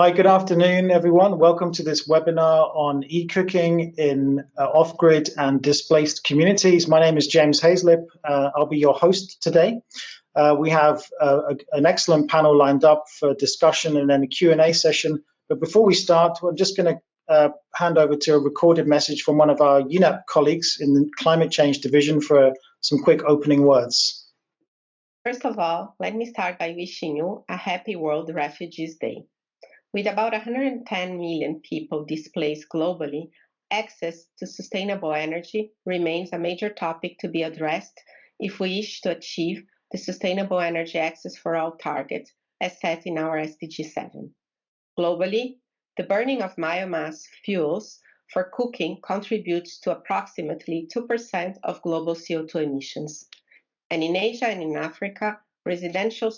Hi, good afternoon, everyone. Welcome to this webinar on e-cooking in off-grid and displaced communities. My name is James Haselip. I'll be your host today. We have an excellent panel lined up for discussion and then a Q&A session. But before we start, I'm just going to hand over to a recorded message from one of our UNEP colleagues in the Climate Change Division for some quick opening words. First of all, let me start by wishing you a happy World Refugees Day. With about 110 million people displaced globally, access to sustainable energy remains a major topic to be addressed if we wish to achieve the Sustainable Energy Access for All target as set in our SDG 7. Globally, the burning of biomass fuels for cooking contributes to approximately 2% of global CO2 emissions. And in Asia and in Africa, residential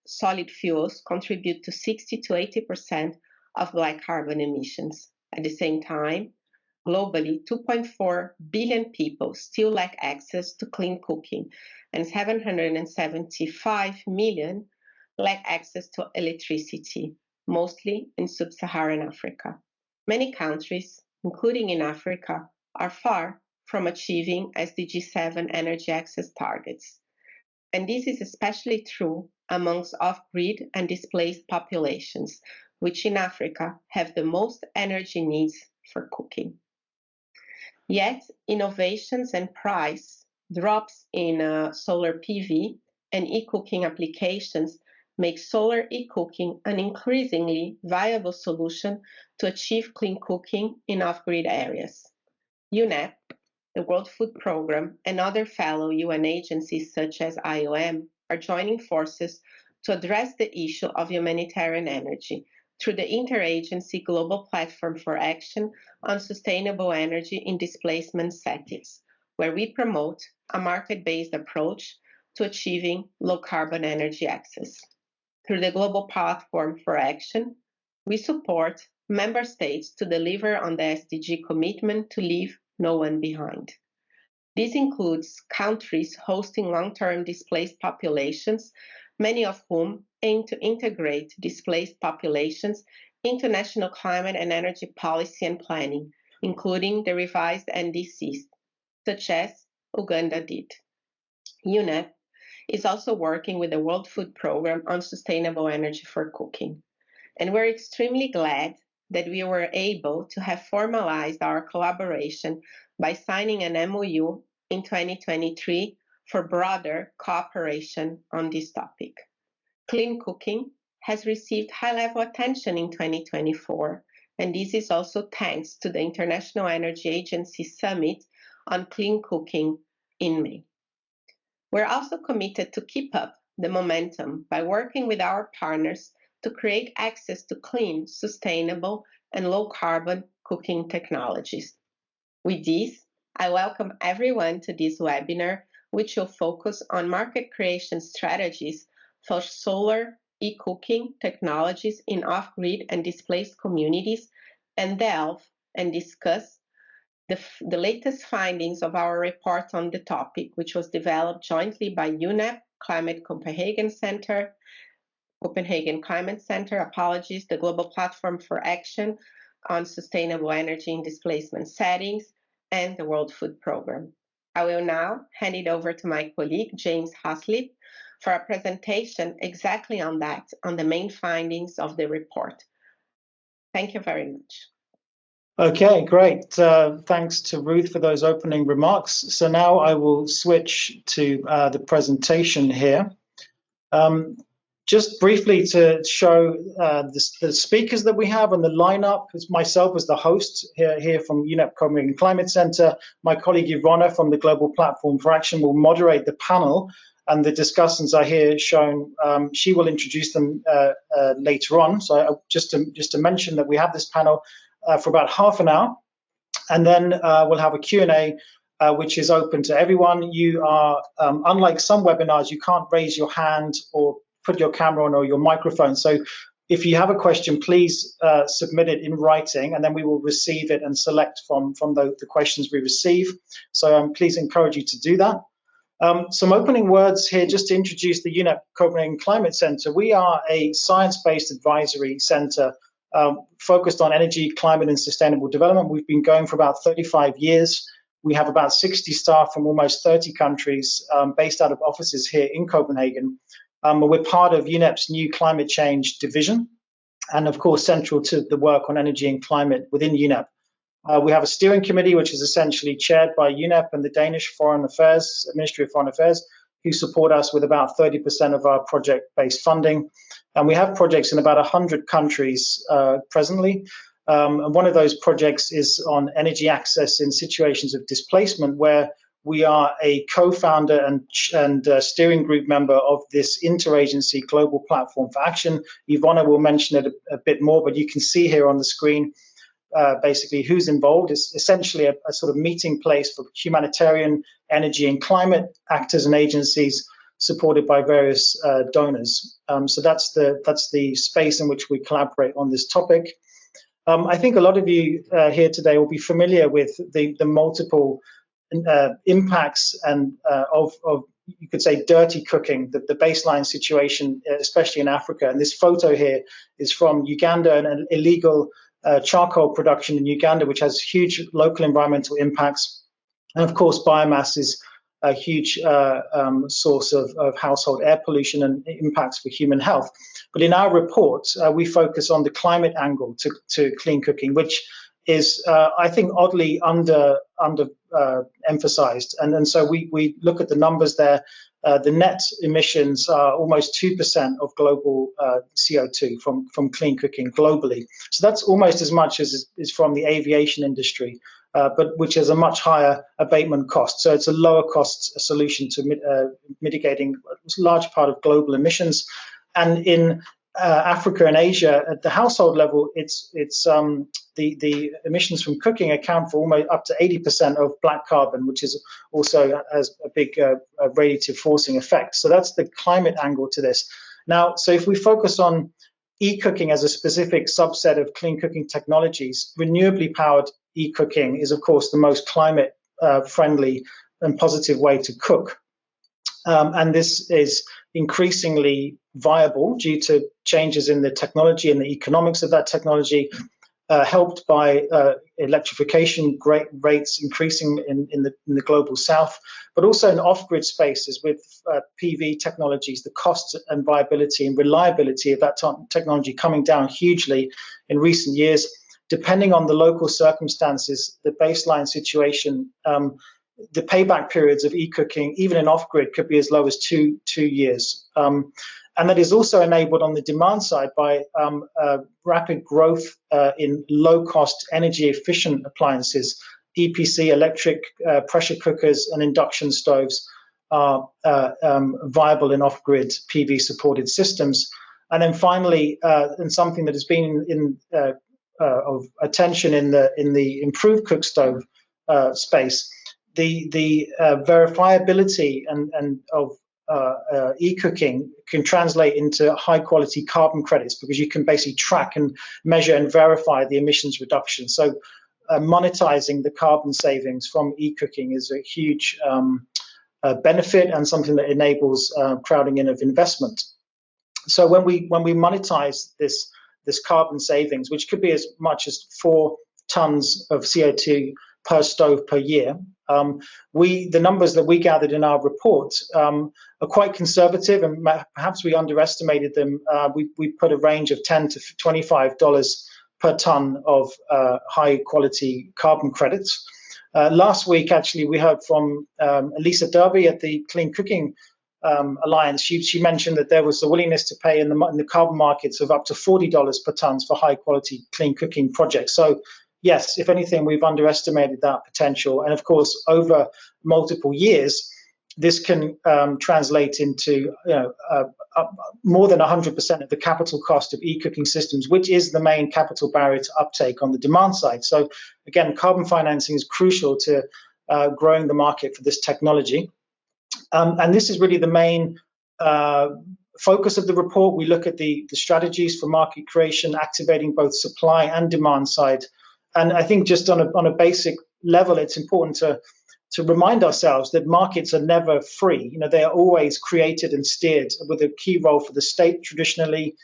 solid fuels contribute to 60 to 80% of black carbon emissions. At the same time, globally, 2.4 billion people still lack access to clean cooking, and 775 million lack access to electricity, mostly in sub-Saharan Africa. Many countries, including in Africa, are far from achieving SDG 7 energy access targets. And this is especially true amongst off-grid and displaced populations, which in Africa have the most energy needs for cooking. Yet, innovations and price drops in solar PV and e-cooking applications make solar e-cooking an increasingly viable solution to achieve clean cooking in off-grid areas. UNEP, the World Food Programme, and other fellow UN agencies such as IOM are joining forces to address the issue of humanitarian energy through the Interagency Global Platform for Action on Sustainable Energy in Displacement Settings, where we promote a market-based approach to achieving low-carbon energy access. Through the Global Platform for Action, we support member states to deliver on the SDG commitment to leave no one behind. This includes countries hosting long-term displaced populations, many of whom aim to integrate displaced populations into national climate and energy policy and planning, including the revised NDCs, such as Uganda did. UNEP is also working with the World Food Programme on sustainable energy for cooking. And we're extremely glad that we were able to have formalized our collaboration by signing an MOU in 2023 for broader cooperation on this topic. Clean cooking has received high-level attention in 2024, and this is also thanks to the International Energy Agency Summit on Clean Cooking in May. We're also committed to keep up the momentum by working with our partners to create access to clean, sustainable, and low-carbon cooking technologies. With this, I welcome everyone to this webinar, which will focus on market creation strategies for solar e-cooking technologies in off-grid and displaced communities, and delve and discuss the latest findings of our report on the topic, which was developed jointly by UNEP, Copenhagen Climate Center, the Global Platform for Action on Sustainable Energy in Displacement Settings, and the World Food Programme. I will now hand it over to my colleague, James Haselip, for a presentation exactly on that, on the main findings of the report. Thank you very much. Okay, great. Thanks to Ruth for those opening remarks. So now I will switch to the presentation here. Just briefly to show the speakers that we have and the lineup. It's myself as the host here from UNEP Copenhagen Climate Center. My colleague Iwona from the Global Platform for Action will moderate the panel, and the discussants are here shown. She will introduce them later on. So just to mention that we have this panel for about half an hour, and then we'll have a Q&A which is open to everyone. You are, unlike some webinars, you can't raise your hand or put your camera on or your microphone. So if you have a question, please submit it in writing, and then we will receive it and select from the questions we receive. So please encourage you to do that. Some opening words here just to introduce the UNEP Copenhagen Climate Center. We are a science-based advisory center focused on energy, climate, and sustainable development. We've been going for about 35 years. We have about 60 staff from almost 30 countries based out of offices here in Copenhagen. We're part of UNEP's new climate change division, and of course central to the work on energy and climate within UNEP. We have a steering committee, which is essentially chaired by UNEP and the Danish Ministry of Foreign Affairs, who support us with about 30% of our project-based funding. And we have projects in about 100 countries presently. And one of those projects is on energy access in situations of displacement, where we are a co-founder and steering group member of this interagency global platform for action. Iwona will mention it a bit more, but you can see here on the screen basically who's involved. It's essentially a sort of meeting place for humanitarian, energy and climate actors and agencies supported by various donors. So that's the space in which we collaborate on this topic. I think a lot of you here today will be familiar with the multiple impacts and of you could say dirty cooking, the baseline situation, especially in Africa. And this photo here is from Uganda and an illegal charcoal production in Uganda, which has huge local environmental impacts. And of course, biomass is a huge source of household air pollution and impacts for human health. But in our report, we focus on the climate angle to clean cooking, which is, I think, oddly under emphasized. And so we look at the numbers there. The net emissions are almost 2% of global CO2 from clean cooking globally. So that's almost as much as is from the aviation industry, but which has a much higher abatement cost. So it's a lower cost solution to mitigating a large part of global emissions. And in Africa and Asia, at the household level, the emissions from cooking account for almost up to 80% of black carbon, which is also has a big radiative forcing effect. So that's the climate angle to this. Now, so if we focus on e-cooking as a specific subset of clean cooking technologies, renewably powered e-cooking is, of course, the most climate friendly and positive way to cook. And this is increasingly viable due to changes in the technology and the economics of that technology, helped by electrification rates increasing in the global south, but also in off-grid spaces with PV technologies, the cost and viability and reliability of that technology coming down hugely in recent years. Depending on the local circumstances, the baseline situation, the payback periods of e-cooking, even in off-grid, could be as low as two years. And that is also enabled on the demand side by rapid growth in low-cost, energy-efficient appliances. EPC, electric pressure cookers and induction stoves are viable in off-grid PV-supported systems. And then finally, and something that has been of attention in the improved cook stove space, the verifiability and of e-cooking can translate into high quality carbon credits, because you can basically track and measure and verify the emissions reduction. So monetizing the carbon savings from e-cooking is a huge benefit and something that enables crowding in of investment. So when we monetize this carbon savings, which could be as much as 4 tons of CO2 per stove per year, the numbers that we gathered in our report are quite conservative, and perhaps we underestimated them. We put a range of $10 to $25 per ton of high quality carbon credits. Last week, actually, we heard from Elisa Derby at the Clean Cooking Alliance. She mentioned that there was a willingness to pay in the carbon markets of up to $40 per ton for high quality clean cooking projects. So yes, if anything, we've underestimated that potential. And of course, over multiple years, this can translate into more than 100% of the capital cost of e-cooking systems, which is the main capital barrier to uptake on the demand side. So again, carbon financing is crucial to growing the market for this technology. And this is really the main focus of the report. We look at the strategies for market creation, activating both supply and demand side. And I think just on a basic level, it's important to remind ourselves that markets are never free. They are always created and steered with a key role for the state traditionally,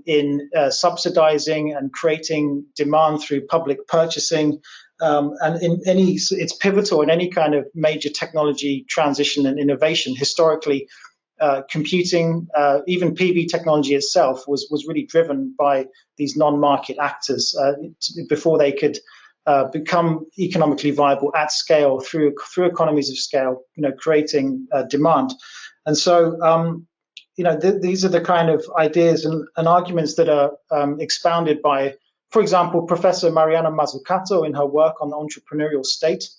in subsidizing and creating demand through public purchasing. And it's pivotal in any kind of major technology transition and innovation. Historically, computing, even PV technology itself was really driven by these non-market actors before they could become economically viable at scale through economies of scale, creating demand. And so, these are the kind of ideas and arguments that are expounded by, for example, Professor Mariana Mazzucato in her work on the entrepreneurial state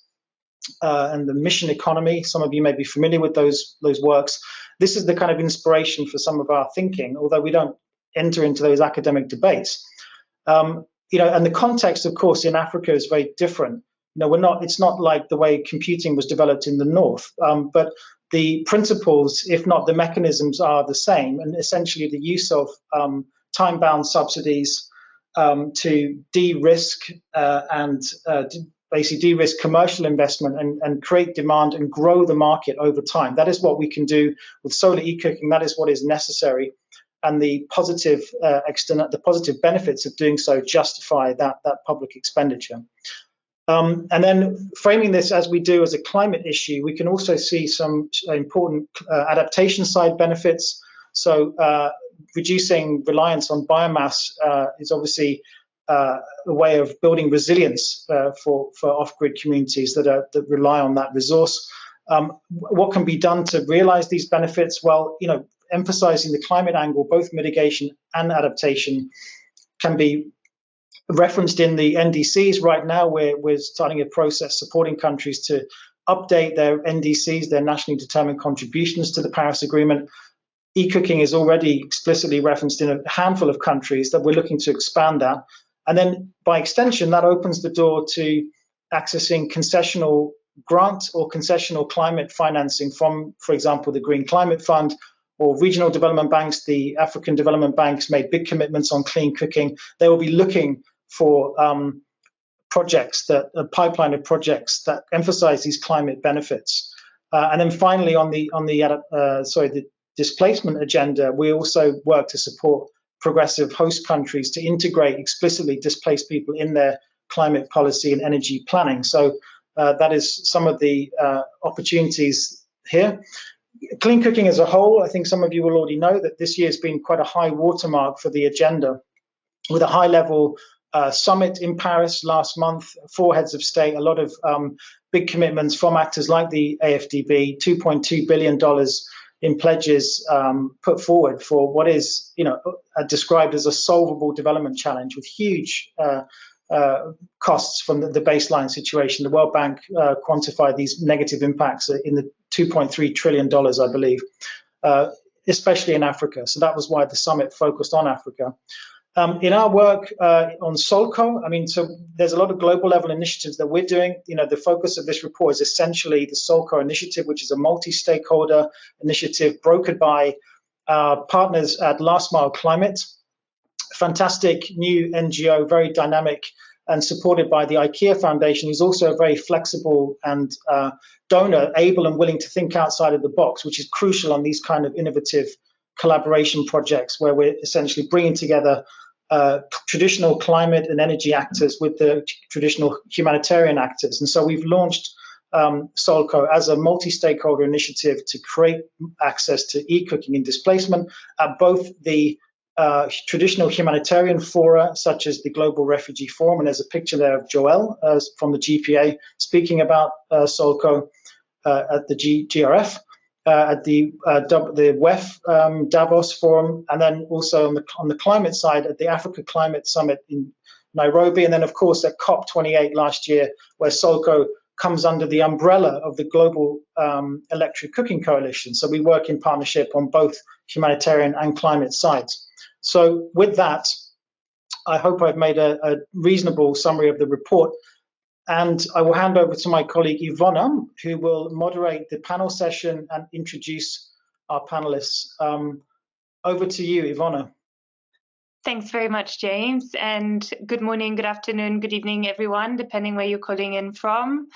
and the mission economy. Some of you may be familiar with those works. This is the kind of inspiration for some of our thinking, although we don't enter into those academic debates. And the context, of course, in Africa is very different. It's not like the way computing was developed in the North, but the principles, if not the mechanisms, are the same. And essentially the use of time-bound subsidies to de-risk and basically de-risk commercial investment and create demand and grow the market over time. That is what we can do with solar e-cooking. That is what is necessary. And the positive benefits of doing so justify that public expenditure. And then framing this as we do as a climate issue, we can also see some important adaptation side benefits. So reducing reliance on biomass is obviously a way of building resilience for off-grid communities that rely on that resource. What can be done to realize these benefits? Well, emphasizing the climate angle, both mitigation and adaptation, can be referenced in the NDCs. Right now, we're starting a process supporting countries to update their NDCs, their nationally determined contributions to the Paris Agreement. E-cooking is already explicitly referenced in a handful of countries that we're looking to expand that. And then by extension, that opens the door to accessing concessional grant or concessional climate financing from, for example, the Green Climate Fund or regional development banks. The African Development Banks made big commitments on clean cooking. They will be looking for projects, a pipeline of projects that emphasize these climate benefits. And then finally, on the displacement agenda, we also work to support progressive host countries to integrate explicitly displaced people in their climate policy and energy planning. So that is some of the opportunities here. Clean cooking as a whole, I think some of you will already know that this year has been quite a high watermark for the agenda, with a high-level summit in Paris last month, 4 heads of state, a lot of big commitments from actors like the AFDB, $2.2 billion in pledges put forward for what is, described as a solvable development challenge with huge costs from the baseline situation. The World Bank quantified these negative impacts in the $2.3 trillion, I believe, especially in Africa. So that was why the summit focused on Africa. In our work on SOLCO, so there's a lot of global level initiatives that we're doing. The focus of this report is essentially the SOLCO initiative, which is a multi-stakeholder initiative brokered by our partners at Last Mile Climate. Fantastic new NGO, very dynamic, and supported by the IKEA Foundation, who's also a very flexible and donor, able and willing to think outside of the box, which is crucial on these kind of innovative collaboration projects where we're essentially bringing together traditional climate and energy actors with the traditional humanitarian actors. And so we've launched SOLCO as a multi-stakeholder initiative to create access to e-cooking and displacement at both the traditional humanitarian fora, such as the Global Refugee Forum, and there's a picture there of Joel from the GPA speaking about SOLCO at the GRF, at the WEF Davos Forum, and then also on the climate side at the Africa Climate Summit in Nairobi, and then of course at COP28 last year, where SOLCO comes under the umbrella of the Global Electric Cooking Coalition. So we work in partnership on both humanitarian and climate sides. So with that, I hope I've made a reasonable summary of the report. And I will hand over to my colleague Iwona, who will moderate the panel session and introduce our panelists. Over to you, Iwona. Thanks very much, James, and good morning, good afternoon, good evening, everyone, depending where you're calling in from.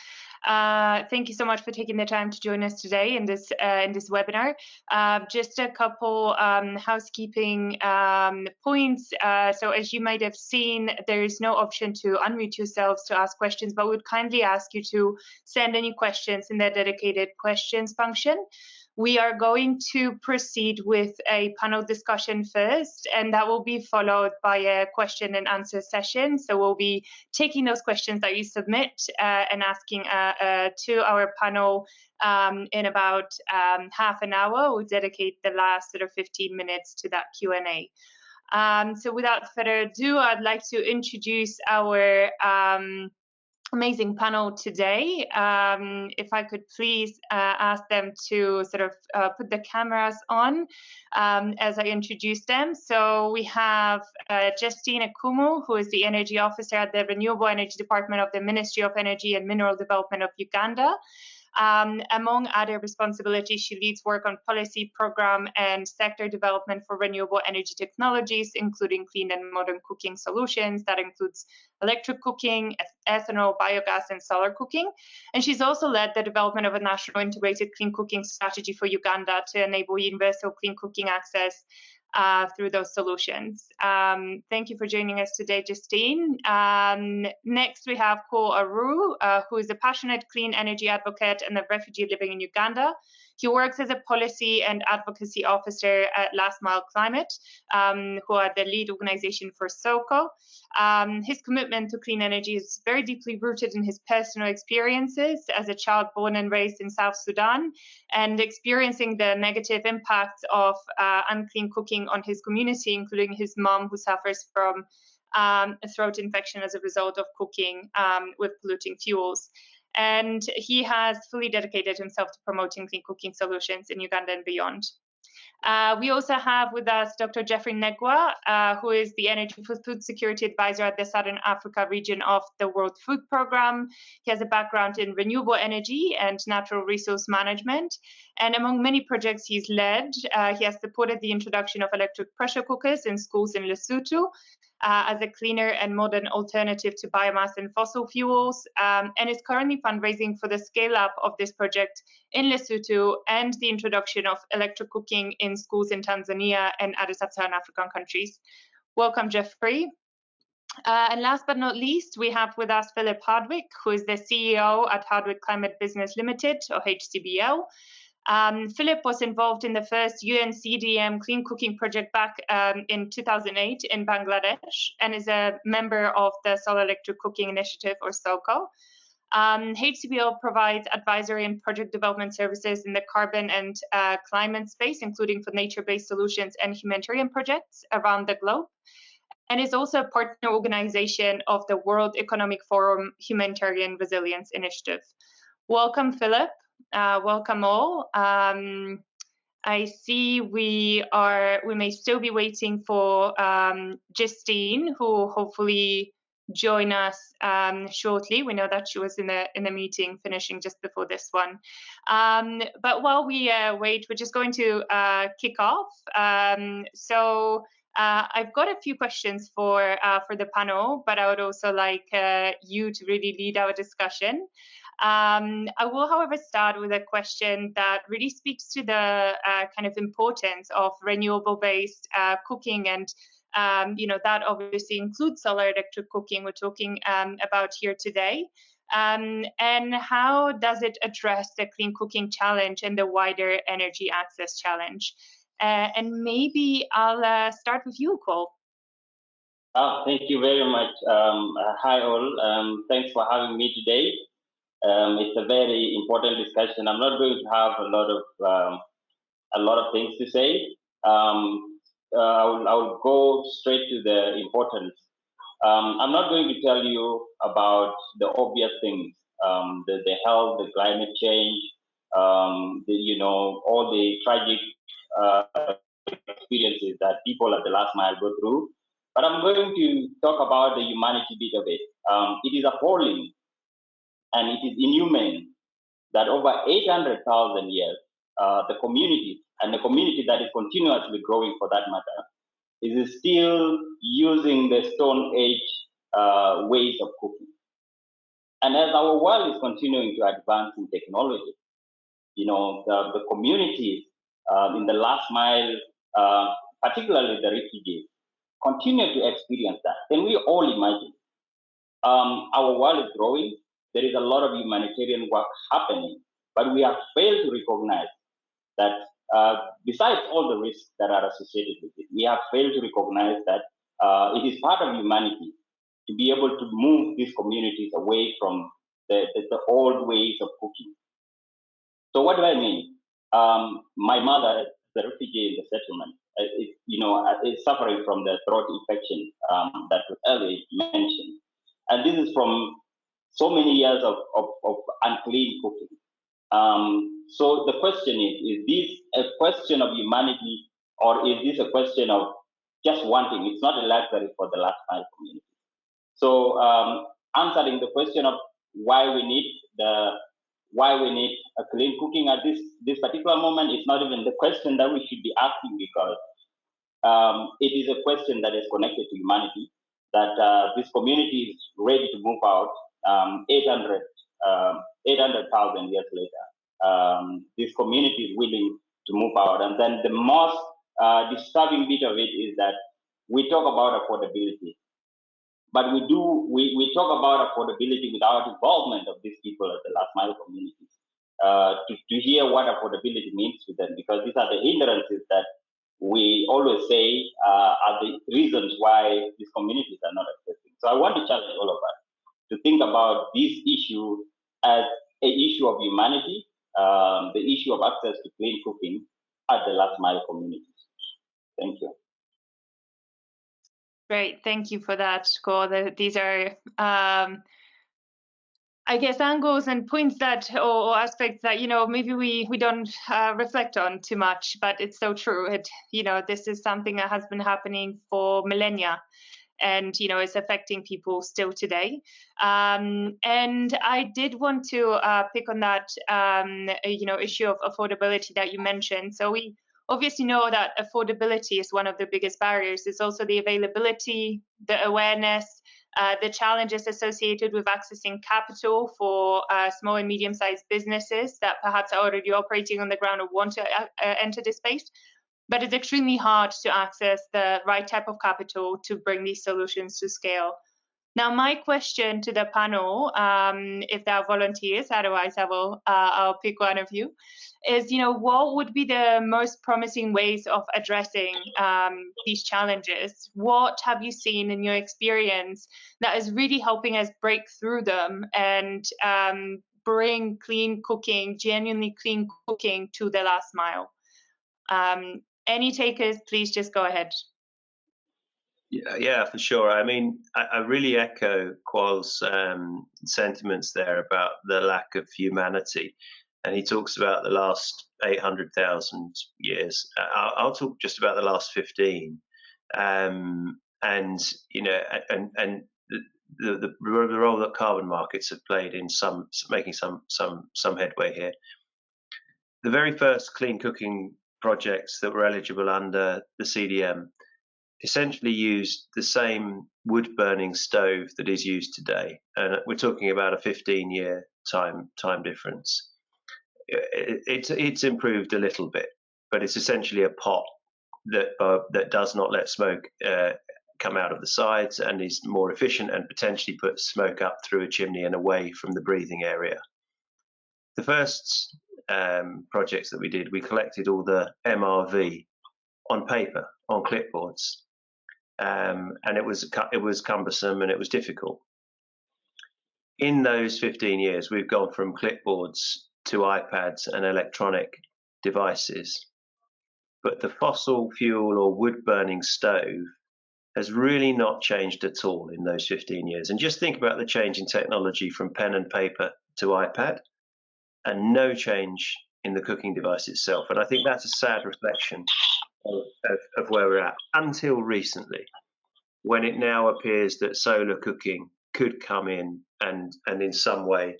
Thank you so much for taking the time to join us today in this webinar. Just a couple housekeeping points. So as you might have seen, there is no option to unmute yourselves to ask questions, but we would kindly ask you to send any questions in the dedicated questions function. We are going to proceed with a panel discussion first, and that will be followed by a question and answer session. So we'll be taking those questions that you submit and asking to our panel in about half an hour. We'll dedicate the last sort of 15 minutes to that Q&A. So without further ado, I'd like to introduce our amazing panel today. If I could please ask them to sort of put the cameras on as I introduce them. So we have Justine Akumu, who is the Energy Officer at the Renewable Energy Department of the Ministry of Energy and Mineral Development of Uganda. Among other responsibilities, she leads work on policy, program, and sector development for renewable energy technologies, including clean and modern cooking solutions. That includes electric cooking, ethanol, biogas, and solar cooking. And she's also led the development of a national integrated clean cooking strategy for Uganda to enable universal clean cooking access through those solutions. Thank you for joining us today, Justine. Next, we have Ko Aru, who is a passionate clean energy advocate and a refugee living in Uganda. He works as a policy and advocacy officer at Last Mile Climate, who are the lead organization for SOLCO. His commitment to clean energy is very deeply rooted in his personal experiences as a child born and raised in South Sudan, and experiencing the negative impacts of unclean cooking on his community, including his mom, who suffers from a throat infection as a result of cooking with polluting fuels. And he has fully dedicated himself to promoting clean cooking solutions in Uganda and beyond. We also have with us Dr. Geoffrey Ndegwa, who is the Energy for Food Security Advisor at the Southern Africa region of the World Food Programme. He has a background in renewable energy and natural resource management. And among many projects he's led, he has supported the introduction of electric pressure cookers in schools in Lesotho, as a cleaner and modern alternative to biomass and fossil fuels, and is currently fundraising for the scale-up of this project in Lesotho and the introduction of electric cooking in schools in Tanzania and other sub-Saharan African countries. Welcome, Geoffrey. And last but not least, we have with us Philip Hardwick, who is the CEO at Hardwick Climate Business Limited, or HCBL. Philip was involved in the first UNCDM clean cooking project back in 2008 in Bangladesh, and is a member of the Solar Electric Cooking Initiative, or SOLCO. HCBL provides advisory and project development services in the carbon and climate space, including for nature-based solutions and humanitarian projects around the globe, and is also a partner organization of the World Economic Forum Humanitarian Resilience Initiative. Welcome, Philip. Welcome all. I see we may still be waiting for Justine, who will hopefully join us shortly. We know that she was in a meeting finishing just before this one. But while we wait, we're just going to kick off. So I've got a few questions for the panel, but I would also like you to really lead our discussion. I will, however, start with a question that really speaks to the kind of importance of renewable-based cooking, and that obviously includes solar electric cooking we're talking about here today. And how does it address the clean cooking challenge and the wider energy access challenge? And maybe I'll start with you, Cole. Thank you very much. Hi all. Thanks for having me today. It's a very important discussion. I'm not going to have a lot of things to say. I'll go straight to the importance. I'm not going to tell you about the obvious things, the health, the climate change, all the tragic experiences that people at the last mile go through. But I'm going to talk about the humanity bit of it. It is appalling and it is inhumane that over 800,000 years, the community that is continuously growing for that matter, is still using the Stone Age ways of cooking. And as our world is continuing to advance in technology, you know, the communities in the last mile, particularly the refugees, continue to experience that. Can we all imagine? Our world is growing. There is a lot of humanitarian work happening, but we have failed to recognize that besides all the risks that are associated with it, we have failed to recognize that it is part of humanity to be able to move these communities away from the old ways of cooking. So what do I mean? My mother, the refugee in the settlement, is suffering from the throat infection that was earlier mentioned. And this is from so many years of unclean cooking. So the question is this a question of humanity, or is this a question of just wanting? It's not a luxury for the last mile community. So answering the question of why we need a clean cooking at this particular moment, it's not even the question that we should be asking, because it is a question that is connected to humanity, that this community is ready to move out 800,000 years later. This community is willing to move out. And then the most disturbing bit of it is that we talk about affordability, but we talk about affordability without involvement of these people at the last mile communities to hear what affordability means to them, because these are the hindrances that we always say are the reasons why these communities are not accessing. So I want to challenge all of us to think about this issue as an issue of humanity, the issue of access to clean cooking at the last mile communities. Thank you. Great, thank you for that, Ko. These are, I guess, angles and points that, or aspects that, maybe we don't reflect on too much, but it's so true. This is something that has been happening for millennia, and it's affecting people still today. And I did want to pick on that, issue of affordability that you mentioned. So we obviously know that affordability is one of the biggest barriers. It's also the availability, the awareness, the challenges associated with accessing capital for small and medium-sized businesses that perhaps are already operating on the ground or want to enter this space. But it's extremely hard to access the right type of capital to bring these solutions to scale. Now, my question to the panel, if there are volunteers, otherwise I'll pick one of you, is, what would be the most promising ways of addressing these challenges? What have you seen in your experience that is really helping us break through them and bring clean cooking, genuinely clean cooking, to the last mile? Any takers, please just go ahead. Yeah, for sure. I mean, I really echo Kwal's sentiments there about the lack of humanity. And he talks about the last 800,000 years. I'll talk just about the last 15. The role that carbon markets have played in making some headway here. The very first clean cooking projects that were eligible under the CDM essentially used the same wood burning stove that is used today, and we're talking about a 15-year time difference. It's improved a little bit, but it's essentially a pot that does not let smoke come out of the sides and is more efficient and potentially puts smoke up through a chimney and away from the breathing area. The first projects that we did, we collected all the MRV on paper, on clipboards, and it was cumbersome and it was difficult. In those 15 years, we've gone from clipboards to iPads and electronic devices, but the fossil fuel or wood burning stove has really not changed at all in those 15 years. And just think about the change in technology from pen and paper to iPad, and no change in the cooking device itself. And I think that's a sad reflection of where we're at, until recently, when it now appears that solar cooking could come in and in some way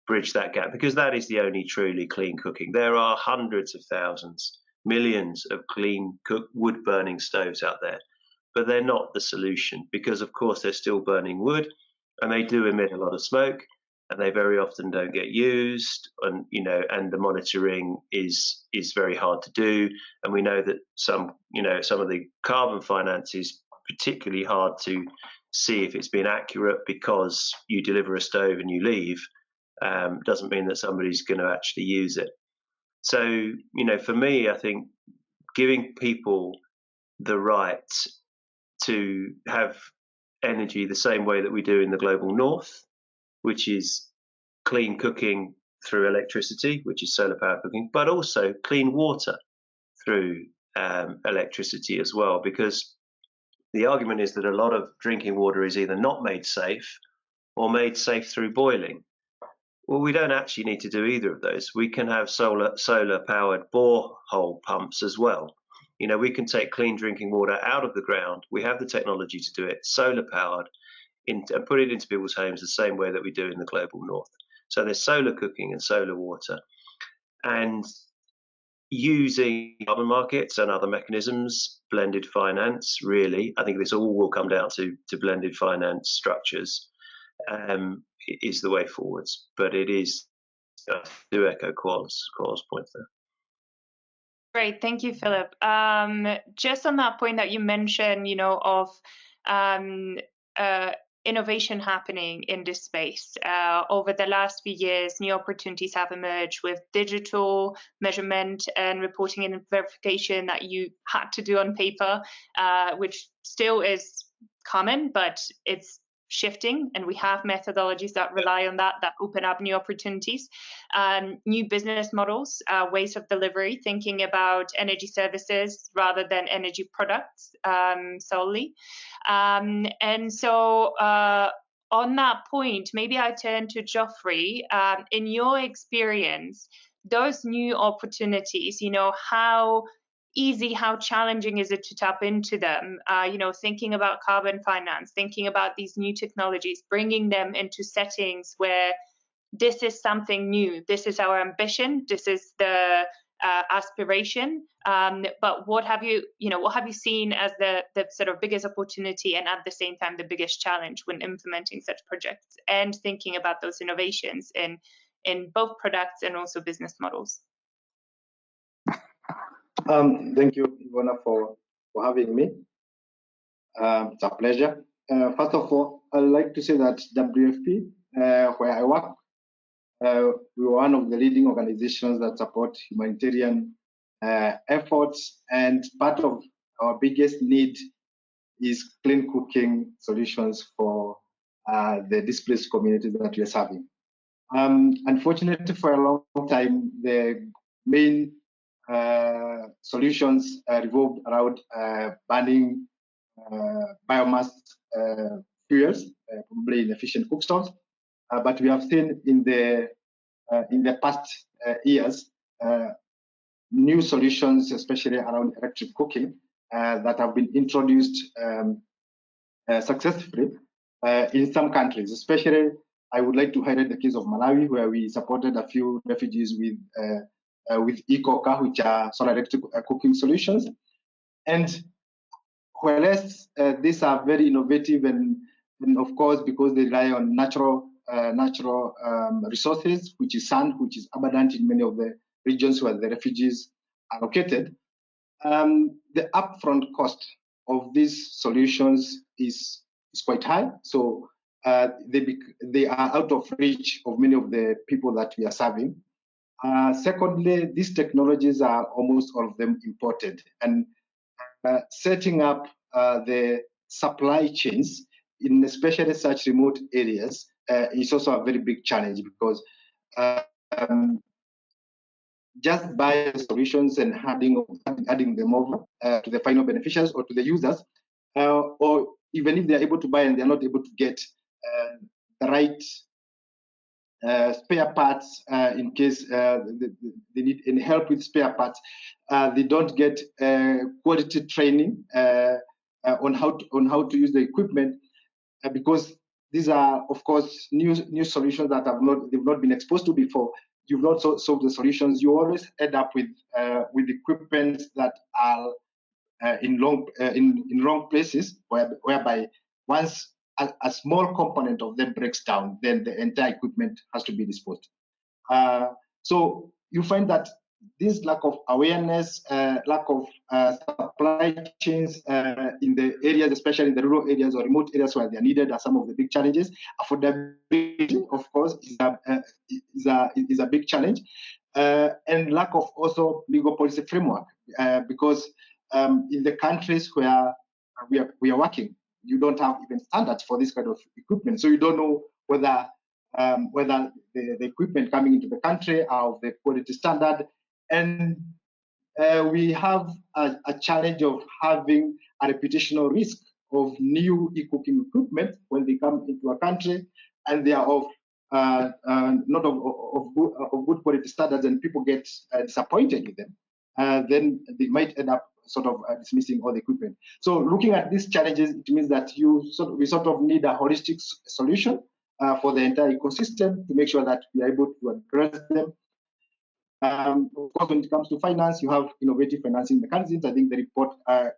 bridge that gap, because that is the only truly clean cooking. There are hundreds of thousands, millions of clean wood burning stoves out there, but they're not the solution, because of course they're still burning wood and they do emit a lot of smoke, and they very often don't get used, and and the monitoring is very hard to do. And we know that some of the carbon finance is particularly hard to see if it's been accurate, because you deliver a stove and you leave, doesn't mean that somebody's going to actually use it. So for me, I think giving people the right to have energy the same way that we do in the global north, which is clean cooking through electricity, which is solar power cooking, but also clean water through electricity as well, because the argument is that a lot of drinking water is either not made safe or made safe through boiling. Well, we don't actually need to do either of those. We can have solar powered borehole pumps as well. We can take clean drinking water out of the ground. We have the technology to do it, solar powered, and put it into people's homes the same way that we do in the global north. So there's solar cooking and solar water, and using carbon markets and other mechanisms, blended finance, really, I think this all will come down to blended finance structures, is the way forwards. But it is, to echo Qual's point there. Great, thank you, Philip. Just on that point that you mentioned, of innovation happening in this space. Over the last few years, new opportunities have emerged with digital measurement and reporting and verification that you had to do on paper, which still is common, but it's shifting, and we have methodologies that rely on that open up new opportunities, new business models, ways of delivery, thinking about energy services rather than energy products solely. And so on that point, maybe I turn to Geoffrey. In your experience, those new opportunities, how easy, how challenging is it to tap into them? Thinking about carbon finance, thinking about these new technologies, bringing them into settings where this is something new, this is our ambition, this is the aspiration. But what have you seen as the sort of biggest opportunity, and at the same time the biggest challenge when implementing such projects and thinking about those innovations in both products and also business models? Thank you, Iwona, for having me. It's a pleasure. First of all, I'd like to say that WFP, where I work, we were one of the leading organizations that support humanitarian efforts, and part of our biggest need is clean cooking solutions for the displaced communities that we are serving. Unfortunately, for a long time, the main solutions revolved around burning biomass fuels, probably inefficient cook stoves. But we have seen in the past years new solutions, especially around electric cooking, that have been introduced successfully in some countries. Especially, I would like to highlight the case of Malawi, where we supported a few refugees with Ikoka, which are solar electric cooking solutions. And whereas these are very innovative, and of course, because they rely on natural resources, which is sand, which is abundant in many of the regions where the refugees are located, the upfront cost of these solutions is quite high. So they are out of reach of many of the people that we are serving. Secondly, these technologies are almost all of them imported, and setting up the supply chains in especially such remote areas is also a very big challenge, because just buying solutions and adding them over to the final beneficiaries or to the users, or even if they're able to buy and they're not able to get the right spare parts in case they need any help with spare parts, they don't get quality training on how to use the equipment, because these are, of course, new solutions that they've not been exposed to before. You've not solved the solutions. You always end up with equipment that are in wrong places, whereby once a small component of them breaks down, then the entire equipment has to be disposed. So you find that this lack of awareness, lack of supply chains in the areas, especially in the rural areas or remote areas where they are needed, are some of the big challenges. Affordability, of course, is a big challenge, and lack of also legal policy framework, because in the countries where we are working, you don't have even standards for this kind of equipment, so you don't know whether the equipment coming into the country are of the quality standard. And we have a challenge of having a reputational risk of new e-cooking equipment when they come into a country and they are of not of good quality standards, and people get disappointed with them. Then they might end up sort of dismissing all the equipment. So looking at these challenges, it means that we sort of need a holistic solution for the entire ecosystem to make sure that we are able to address them. Of course, when it comes to finance, you have innovative financing mechanisms. I think the report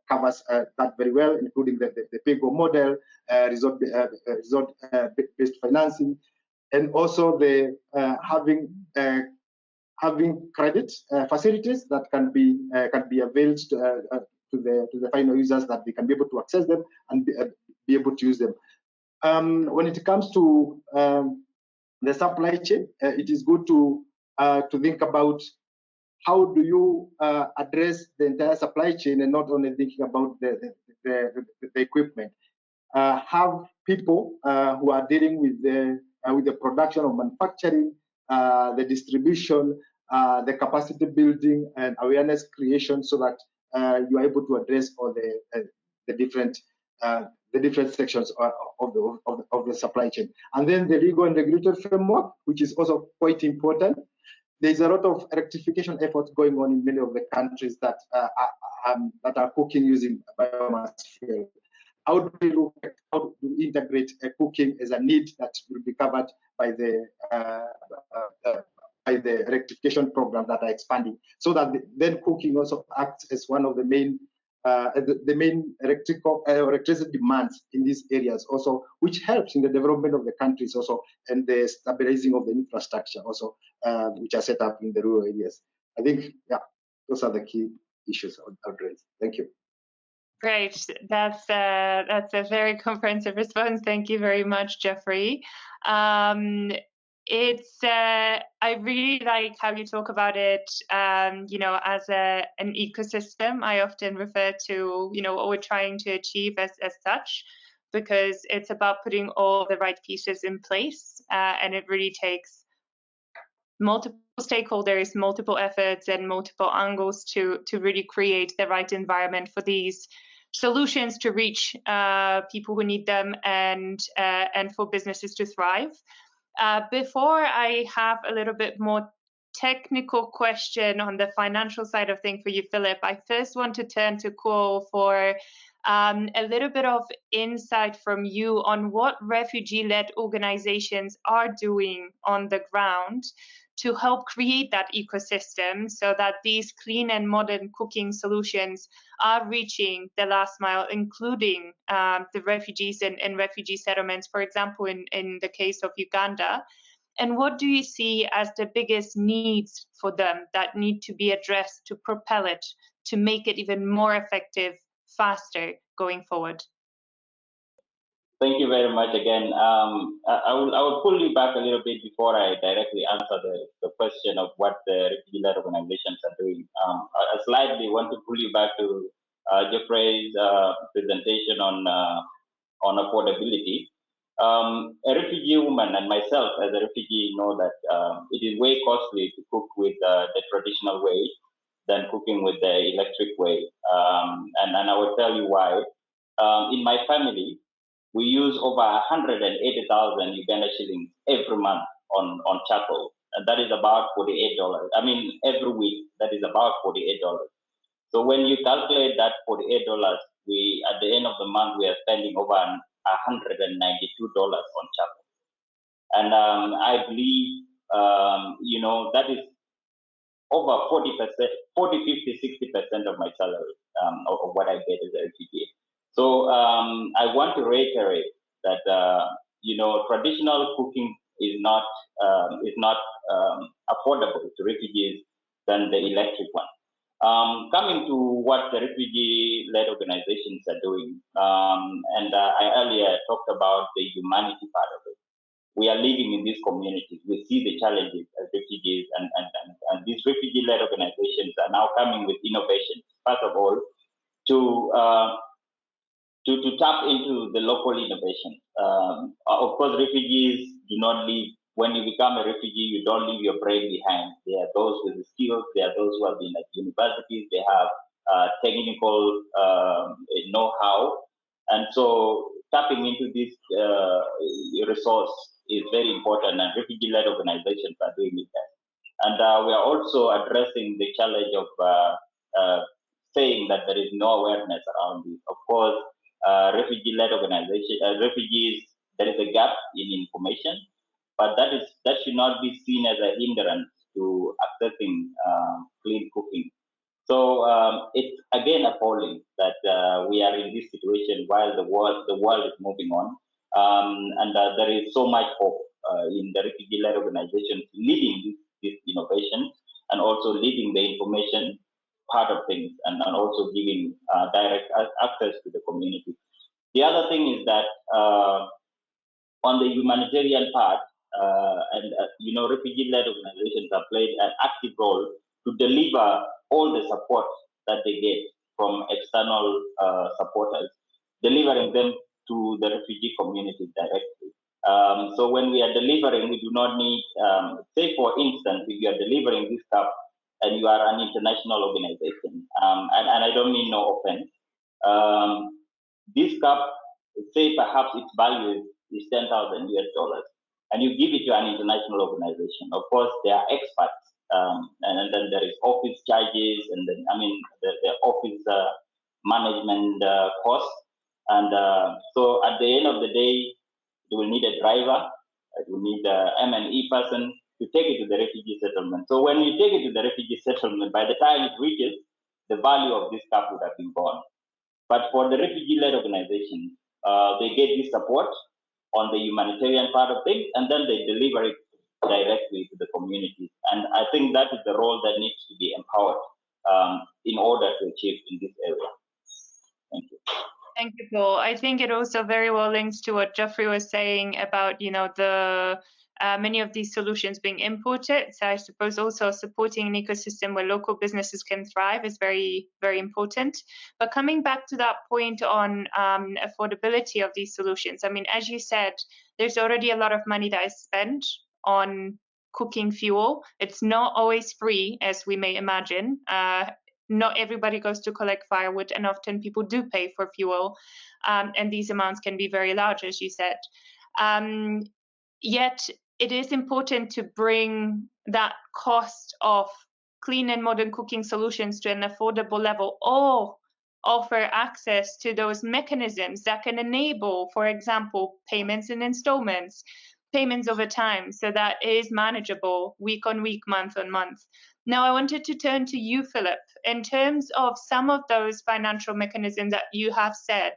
covers that very well, including the PEGO model, result-based financing, and also the having credit facilities that can be availed to the final users, that they can be able to access them and be able to use them. When it comes to the supply chain, it is good to think about how do you address the entire supply chain and not only thinking about the equipment. Have people who are dealing with the production of manufacturing, the distribution, the capacity building and awareness creation, so that you are able to address all the different sections of the supply chain. And then the legal and regulatory framework, which is also quite important. There's a lot of rectification efforts going on in many of the countries that are cooking using biomass fuel. How do we look at how to integrate cooking as a need that will be covered by the rectification programs that are expanding, so that then cooking also acts as one of the main electricity demands in these areas also, which helps in the development of the countries also, and the stabilizing of the infrastructure also, which are set up in the rural areas. I think, yeah, those are the key issues I would raise. Thank you. Great, that's a very comprehensive response. Thank you very much, Geoffrey. I really like how you talk about it, as an ecosystem. I often refer to, what we're trying to achieve as such, because it's about putting all the right pieces in place, and it really takes multiple stakeholders, multiple efforts, and multiple angles to really create the right environment for these solutions to reach people who need them, and for businesses to thrive. Before I have a little bit more technical question on the financial side of things for you, Philip, I first want to turn to Cole for a little bit of insight from you on what refugee-led organizations are doing on the ground to help create that ecosystem, so that these clean and modern cooking solutions are reaching the last mile, including the refugees and refugee settlements, for example, in the case of Uganda. And what do you see as the biggest needs for them that need to be addressed to propel it, to make it even more effective, faster going forward? Thank you very much again. I will pull you back a little bit before I directly answer the question of what the refugee-led organizations are doing. I slightly want to pull you back to Geoffrey's presentation on affordability. A refugee woman and myself as a refugee know that it is way costly to cook with the traditional way than cooking with the electric way. And I will tell you why. In my family, we use over 180,000 Uganda shillings every month on charcoal, and that is about $48. I mean, every week, that is about $48. So when you calculate that $48, we at the end of the month we are spending over $192 on charcoal, and I believe that is over 40%, 40, 50, 60% of my salary of what I get as a refugee. So I want to reiterate that traditional cooking is not affordable to refugees than the electric one. Coming to what the refugee-led organizations are doing, I earlier talked about the humanity part of it. We are living in these communities. We see the challenges as refugees, and these refugee-led organizations are now coming with innovations. First of all, to tap into the local innovation. Of course, refugees do not leave. When you become a refugee, you don't leave your brain behind. There are those with the skills. There are those who have been at universities. They have technical know-how. And so tapping into this resource is very important, and refugee-led organizations are doing it. And we are also addressing the challenge of saying that there is no awareness around this. Of course, refugee-led organization, refugees, there is a gap in information, but that should not be seen as a hindrance to accessing clean cooking. So it's again appalling that we are in this situation while the world is moving on, and there is so much hope in the refugee-led organizations leading this innovation and also leading the information part of things, and also giving direct access to the community. The other thing is that on the humanitarian part, refugee-led organizations have played an active role to deliver all the support that they get from external supporters, delivering them to the refugee community directly. So when we are delivering, we do not need, say for instance, if you are delivering this cup and you are an international organization, and I don't mean no offense, this cup, say perhaps its value is $10,000 US, and you give it to an international organization. Of course, they are experts, and then there is office charges, and then the office management costs, and so at the end of the day, you will need a driver, you will need an M&E person to take it to the refugee settlement. So when you take it to the refugee settlement, by the time it reaches, the value of this cup would have been gone. But for the refugee-led organizations, they get this support on the humanitarian part of things, and then they deliver it directly to the communities. And I think that is the role that needs to be empowered in order to achieve in this area. Thank you. Thank you, Paul. I think it also very well links to what Geoffrey was saying about, the many of these solutions being imported. So I suppose also supporting an ecosystem where local businesses can thrive is very, very important. But coming back to that point on affordability of these solutions, I mean, as you said, there's already a lot of money that is spent on cooking fuel. It's not always free, as we may imagine. Not everybody goes to collect firewood, and often people do pay for fuel, and these amounts can be very large, as you said. Yet it is important to bring that cost of clean and modern cooking solutions to an affordable level, or offer access to those mechanisms that can enable, for example, payments in installments, payments over time, so that is manageable week on week, month on month. Now, I wanted to turn to you, Philip, in terms of some of those financial mechanisms that you have said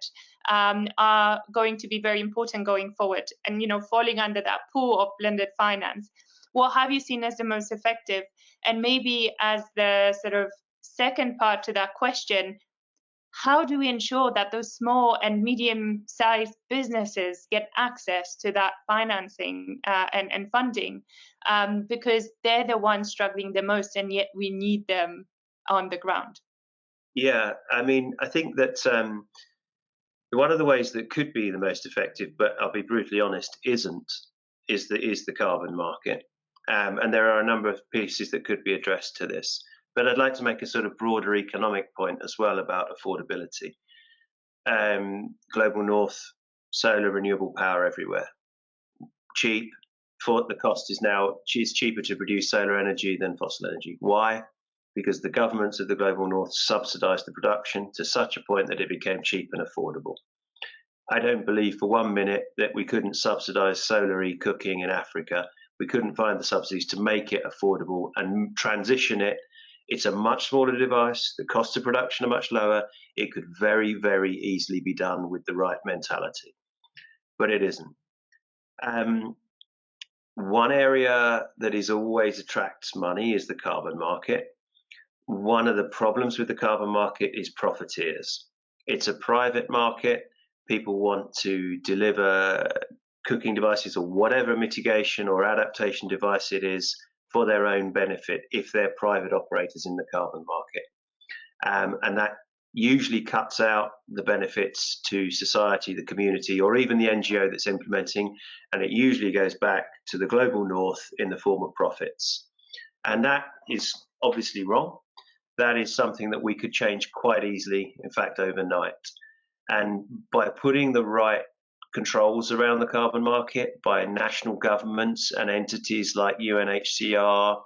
are going to be very important going forward, and falling under that pool of blended finance. What have you seen as the most effective? And maybe as the sort of second part to that question, how do we ensure that those small and medium-sized businesses get access to that financing and funding? Because they're the ones struggling the most, and yet we need them on the ground. Yeah, I mean, I think that one of the ways that could be the most effective, but I'll be brutally honest, is the carbon market. And there are a number of pieces that could be addressed to this. But I'd like to make a sort of broader economic point as well about affordability. Global North, solar, renewable power everywhere. Cheap. For the cost is now, it's cheaper to produce solar energy than fossil energy. Why? Because the governments of the Global North subsidized the production to such a point that it became cheap and affordable. I don't believe for 1 minute that we couldn't subsidize solar cooking in Africa we couldn't find the subsidies to make it affordable and transition it. It's a much smaller device. The cost of production are much lower. It could very, very easily be done with the right mentality, but it isn't. One area that is always attracts money is the carbon market. One of the problems with the carbon market is profiteers. It's a private market. People want to deliver cooking devices or whatever mitigation or adaptation device it is for their own benefit if they're private operators in the carbon market. And that usually cuts out the benefits to society, the community, or even the NGO that's implementing, and it usually goes back to the global north in the form of profits. And that is obviously wrong. That is something that we could change quite easily, in fact, overnight. And by putting the right controls around the carbon market by national governments and entities like UNHCR,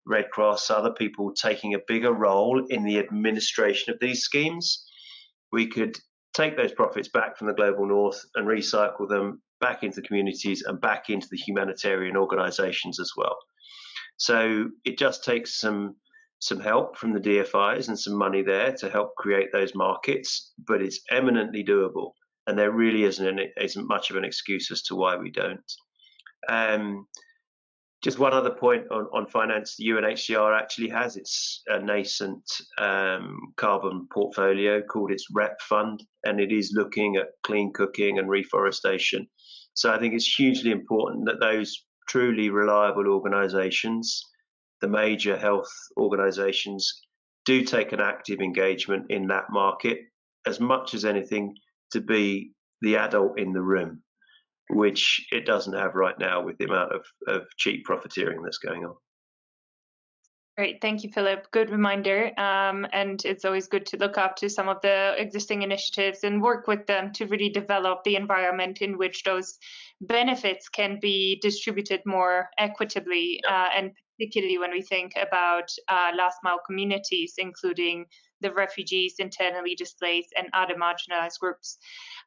Red Cross, other people taking a bigger role in the administration of these schemes, we could take those profits back from the global north and recycle them back into the communities and back into the humanitarian organizations as well. So it just takes some help from the DFIs and some money there to help create those markets, but it's eminently doable. And there really isn't much of an excuse as to why we don't. Just one other point on finance, the UNHCR actually has its nascent carbon portfolio called its REP fund, and it is looking at clean cooking and reforestation. So I think it's hugely important that those truly reliable organizations, the major health organizations, do take an active engagement in that market as much as anything to be the adult in the room, which it doesn't have right now with the amount of cheap profiteering that's going on. Great, thank you, Philip. Good reminder. And it's always good to look up to some of the existing initiatives and work with them to really develop the environment in which those benefits can be distributed more equitably, and particularly when we think about last mile communities, including the refugees, internally displaced, and other marginalized groups.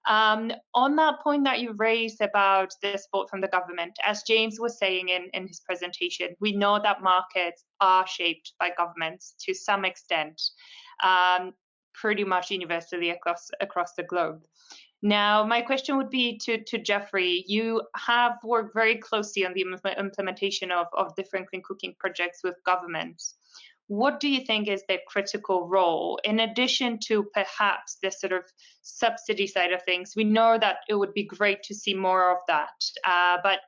On that point that you raised about the support from the government, as James was saying in his presentation, we know that markets are shaped by governments to some extent, pretty much universally across the globe. Now, my question would be to Geoffrey. You have worked very closely on the implementation of different clean cooking projects with governments. What do you think is their critical role, in addition to perhaps the sort of subsidy side of things? We know that it would be great to see more of that, but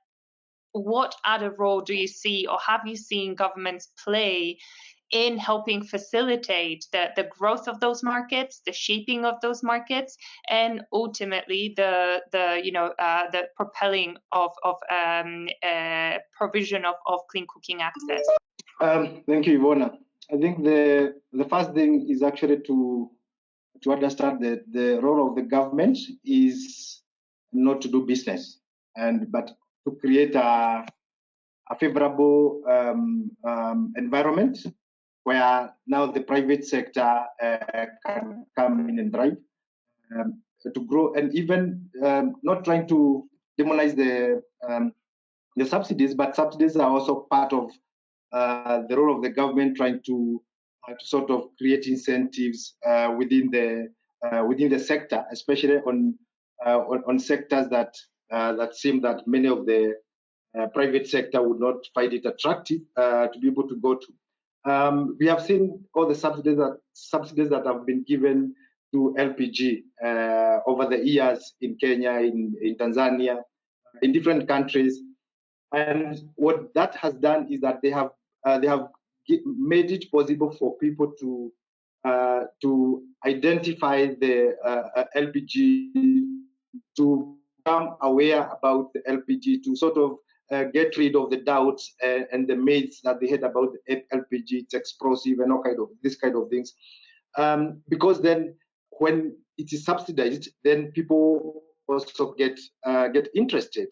what other role do you see, or have you seen governments play in helping facilitate the growth of those markets, the shaping of those markets, and ultimately the propelling of provision of clean cooking access? Thank you, Iwona. I think the first thing is actually to understand that the role of the government is not to do business, but to create a favorable environment where now the private sector can come in and drive to grow, and even not trying to demonize the subsidies, but subsidies are also part of the role of the government, trying to sort of create incentives within the sector, especially on sectors that seem that many of the private sector would not find it attractive to be able to go to. We have seen all the subsidies that have been given to LPG over the years in Kenya, in Tanzania, in different countries, and what that has done is that they have made it possible for people to identify the LPG, to become aware about the LPG, to sort of get rid of the doubts and the myths that they had about the LPG, it's explosive and all this kind of things. Because then when it is subsidized, then people also get interested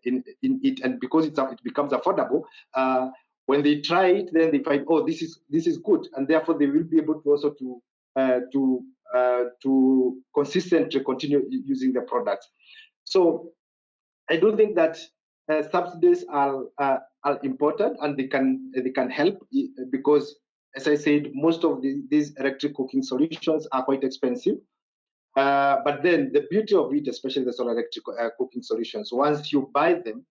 in it, and because it becomes affordable, when they try it, then they find, oh, this is good, and therefore they will be able to also to consistently continue using the product. So I do think that subsidies are important, and they can help, because, as I said, most of these electric cooking solutions are quite expensive. But then the beauty of it, especially the solar electric cooking solutions, once you buy them,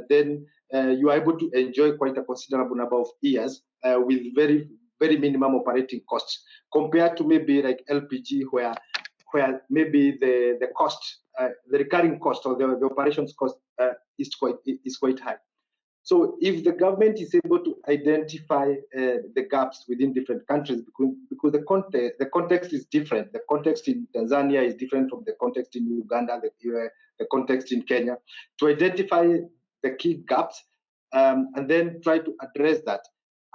then you are able to enjoy quite a considerable number of years with very minimum operating costs, compared to maybe like LPG, where maybe the cost, the recurring cost, or the operations cost is quite high. So if the government is able to identify the gaps within different countries, because the context is different. The context in Tanzania is different from the context in Uganda, the context in Kenya, to identify the key gaps and then try to address that.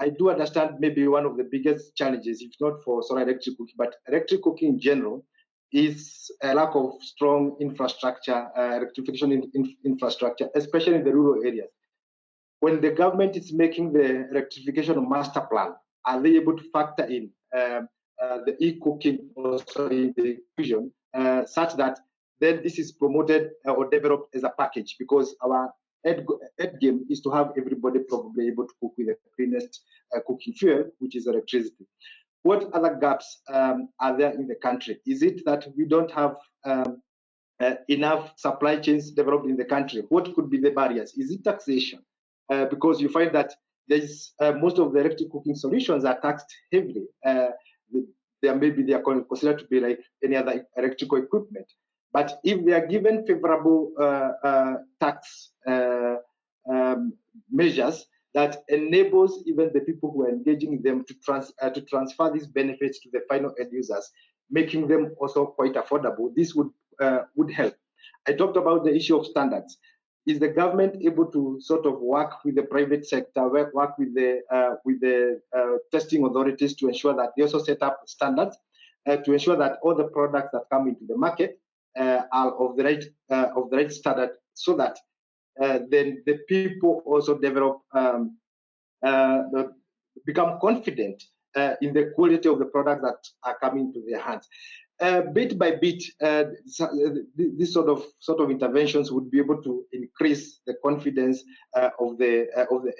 I do understand maybe one of the biggest challenges, if not for solar electric cooking, but electric cooking in general, is a lack of strong infrastructure, electrification infrastructure, especially in the rural areas. When the government is making the electrification master plan, are they able to factor in the e-cooking also in the vision, such that then this is promoted or developed as a package? Because our end game is to have everybody probably able to cook with the cleanest cooking fuel, which is electricity. What other gaps are there in the country? Is it that we don't have enough supply chains developed in the country? What could be the barriers? Is it taxation? Because you find that there's most of the electric cooking solutions are taxed heavily. They are considered to be like any other electrical equipment. But if they are given favorable tax measures that enables even the people who are engaging them to transfer these benefits to the final end users, making them also quite affordable, this would help. I talked about the issue of standards. Is the government able to sort of work with the private sector, work with the testing authorities to ensure that they also set up standards to ensure that all the products that come into the market are of the right standard, so that then the people also develop, become confident in the quality of the products that are coming to their hands. Bit by bit, this sort of interventions would be able to increase the confidence of the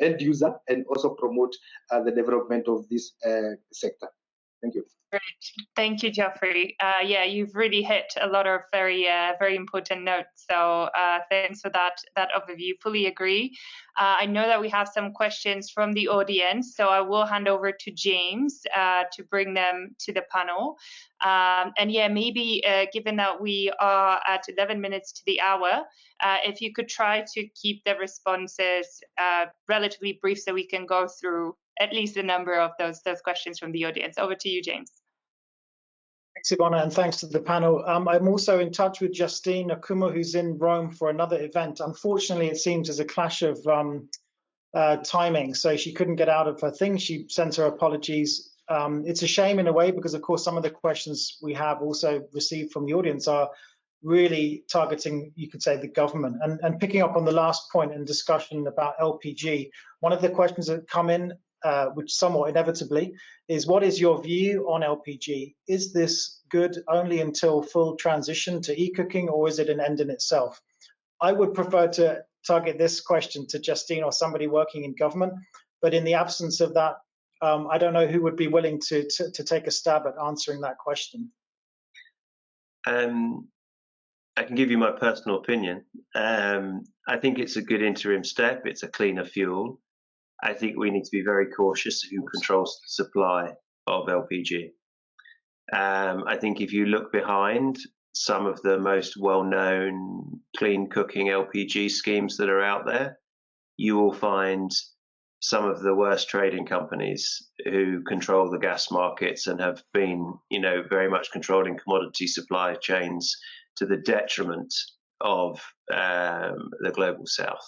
end user, and also promote the development of this sector. Thank you. Great. Thank you, Geoffrey. Yeah, you've really hit a lot of very important notes. So thanks for that overview. Fully agree. I know that we have some questions from the audience, so I will hand over to James to bring them to the panel. And yeah, maybe given that we are at 11 minutes to the hour, if you could try to keep the responses relatively brief, so we can go through at least a number of those questions from the audience. Over to you, James. Thanks, Iwona, and thanks to the panel. I'm also in touch with Justine Akuma, who's in Rome for another event. Unfortunately, it seems there's a clash of timing, so she couldn't get out of her thing. She sends her apologies. It's a shame in a way, because of course some of the questions we have also received from the audience are really targeting, you could say, the government. And picking up on the last point in discussion about LPG, one of the questions that come in, which somewhat inevitably, is what is your view on LPG? Is this good only until full transition to e-cooking, or is it an end in itself? I would prefer to target this question to Justine or somebody working in government, but in the absence of that, I don't know who would be willing to take a stab at answering that question. I can give you my personal opinion. I think it's a good interim step. It's a cleaner fuel. I think we need to be very cautious of who controls the supply of LPG. I think if you look behind some of the most well-known clean cooking LPG schemes that are out there, you will find some of the worst trading companies who control the gas markets and have been, very much controlling commodity supply chains to the detriment of the global south.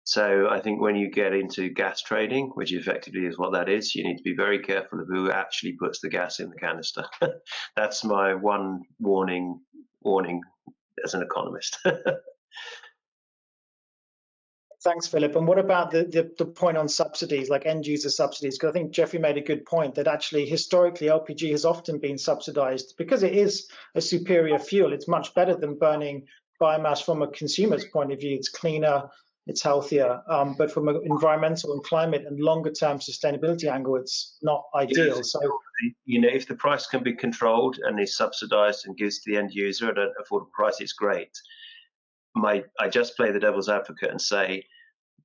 So I think when you get into gas trading, which effectively is what that is, you need to be very careful of who actually puts the gas in the canister. That's my one warning as an economist. Thanks, Philip. And what about the point on subsidies, like end user subsidies? Because I think Geoffrey made a good point that actually historically LPG has often been subsidized because it is a superior fuel. It's much better than burning biomass from a consumer's point of view. It's cleaner, it's healthier. But from an environmental and climate and longer term sustainability angle, it's not ideal. Yes. So, you know, if the price can be controlled and is subsidized and gives to the end user at an affordable price, it's great. I just play the devil's advocate and say,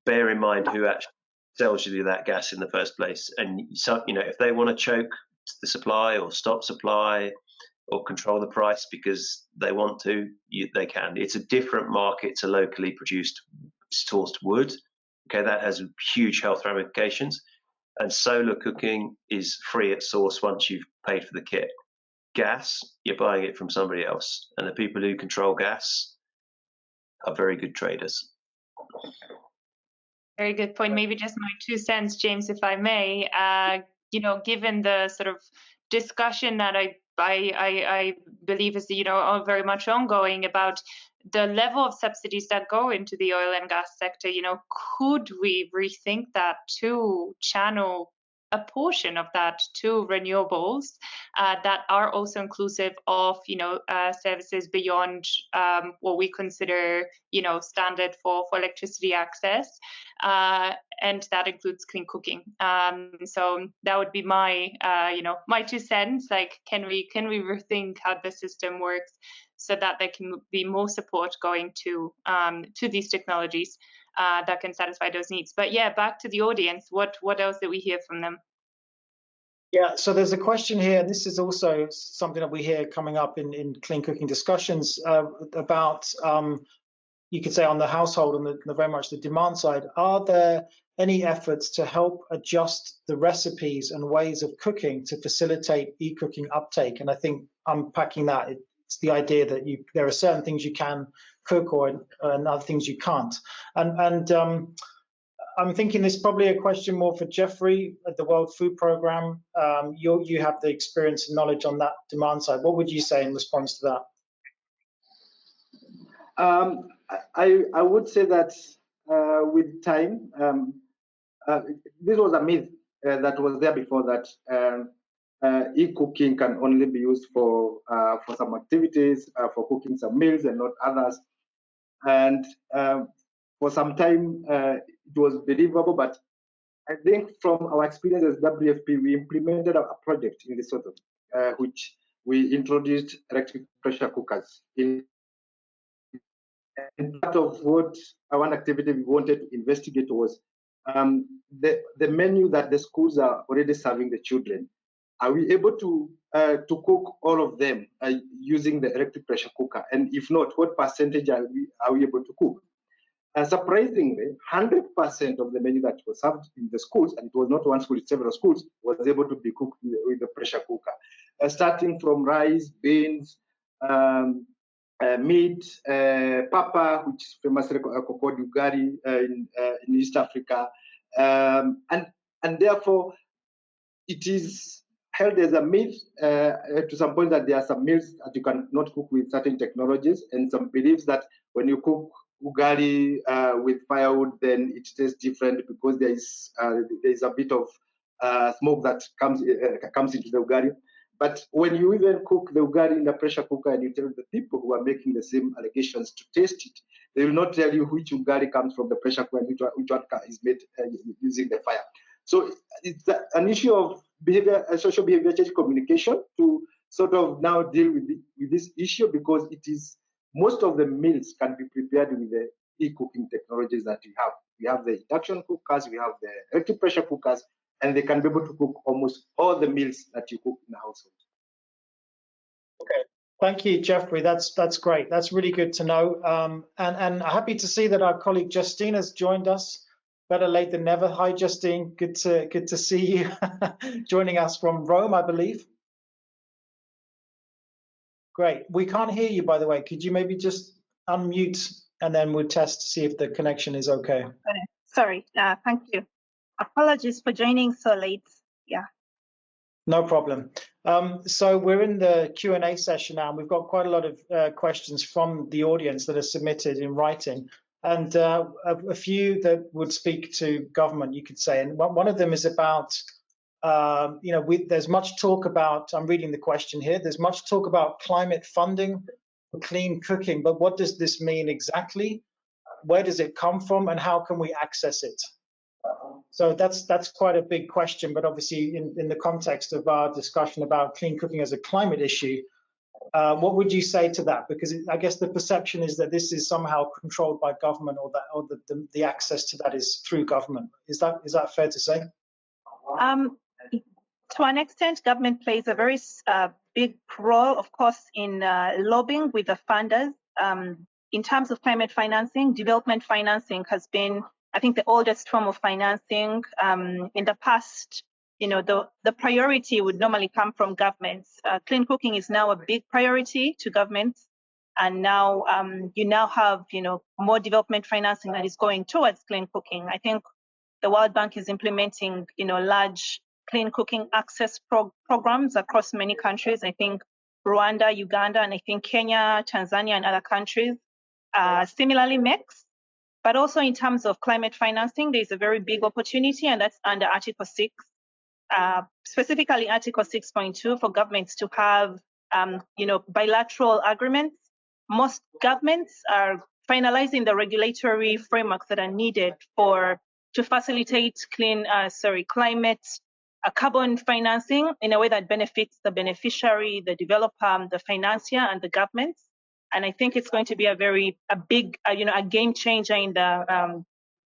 bear in mind who actually sells you that gas in the first place. And so, you know, if they want to choke the supply or stop supply or control the price because they want to, they can. It's a different market to locally produced sourced wood. Okay, that has huge health ramifications. And solar cooking is free at source once you've paid for the kit. Gas, you're buying it from somebody else. And the people who control gas are very good traders. Very good point. Maybe just my 2 cents, James, if I may. You know, given the sort of discussion that I believe is, you know, all very much ongoing about the level of subsidies that go into the oil and gas sector, you know, could we rethink that to channel a portion of that to renewables that are also inclusive of, you know, services beyond what we consider, you know, standard for electricity access, and that includes clean cooking. So that would be my, you know, my 2 cents. Like, can we rethink how the system works so that there can be more support going to these technologies that can satisfy those needs. But yeah, back to the audience. What else did we hear from them? Yeah, so there's a question here, and this is also something that we hear coming up in clean cooking discussions about, you could say on the household and the very much the demand side, are there any efforts to help adjust the recipes and ways of cooking to facilitate e-cooking uptake? And I think unpacking that, it's the idea that there are certain things you can cook and other things you can't. And I'm thinking this is probably a question more for Geoffrey at the World Food Programme. You have the experience and knowledge on that demand side. What would you say in response to that? I would say that with time, this was a myth that was there before, that e-cooking can only be used for some activities, for cooking some meals and not others. And for some time, it was believable, but I think from our experience as WFP, we implemented a project in Lesotho, which we introduced electric pressure cookers. And part of what one activity we wanted to investigate was the menu that the schools are already serving the children. Are we able to cook all of them using the electric pressure cooker? And if not, what percentage are we able to cook? Surprisingly, 100% of the menu that was served in the schools, and it was not one school, it's several schools, was able to be cooked with the pressure cooker. Starting from rice, beans, meat, papa, which is famously called ugari in East Africa, and therefore it is held as a myth to some point that there are some meals that you cannot cook with certain technologies, and some believes that when you cook ugari with firewood, then it tastes different because there is a bit of smoke that comes into the ugari. But when you even cook the ugari in the pressure cooker and you tell the people who are making the same allegations to taste it, they will not tell you which ugari comes from the pressure cooker and which one is made using the fire. So it's an issue of behavior, social behavior change communication to sort of now deal with this issue, because it is most of the meals can be prepared with the e-cooking technologies that we have. We have the induction cookers, we have the electric pressure cookers, and they can be able to cook almost all the meals that you cook in the household. Okay, thank you, Geoffrey. That's great. That's really good to know. And happy to see that our colleague Justine has joined us. Better late than never. Hi, Justine. Good to see you joining us from Rome, I believe. Great. We can't hear you, by the way. Could you maybe just unmute and then we'll test to see if the connection is okay. Sorry. Thank you. Apologies for joining so late. Yeah. No problem. So we're in the Q&A session now, and we've got quite a lot of questions from the audience that are submitted in writing, and a few that would speak to government, you could say. And one of them is about, there's much talk about, I'm reading the question here, there's much talk about climate funding for clean cooking, but what does this mean exactly? where does it come from, and how can we access it? So that's quite a big question, but obviously in the context of our discussion about clean cooking as a climate issue, what would you say to that? Because I guess the perception is that this is somehow controlled by government, or the access to that is through government. Is that fair to say? To an extent, government plays a very big role, of course, in lobbying with the funders. In terms of climate financing, development financing has been, I think, the oldest form of financing. In the past, the priority would normally come from governments. Clean cooking is now a big priority to governments, and now you now have, more development financing that is going towards clean cooking. I think the World Bank is implementing, large clean cooking access programs across many countries. I think Rwanda, Uganda, and I think Kenya, Tanzania, and other countries similarly mix. But also in terms of climate financing, there's a very big opportunity, and that's under Article 6, specifically Article 6.2 for governments to have, bilateral agreements. Most governments are finalizing the regulatory frameworks that are needed to facilitate climate carbon financing in a way that benefits the beneficiary, the developer, the financier, and the governments. And I think it's going to be a big, a game changer in the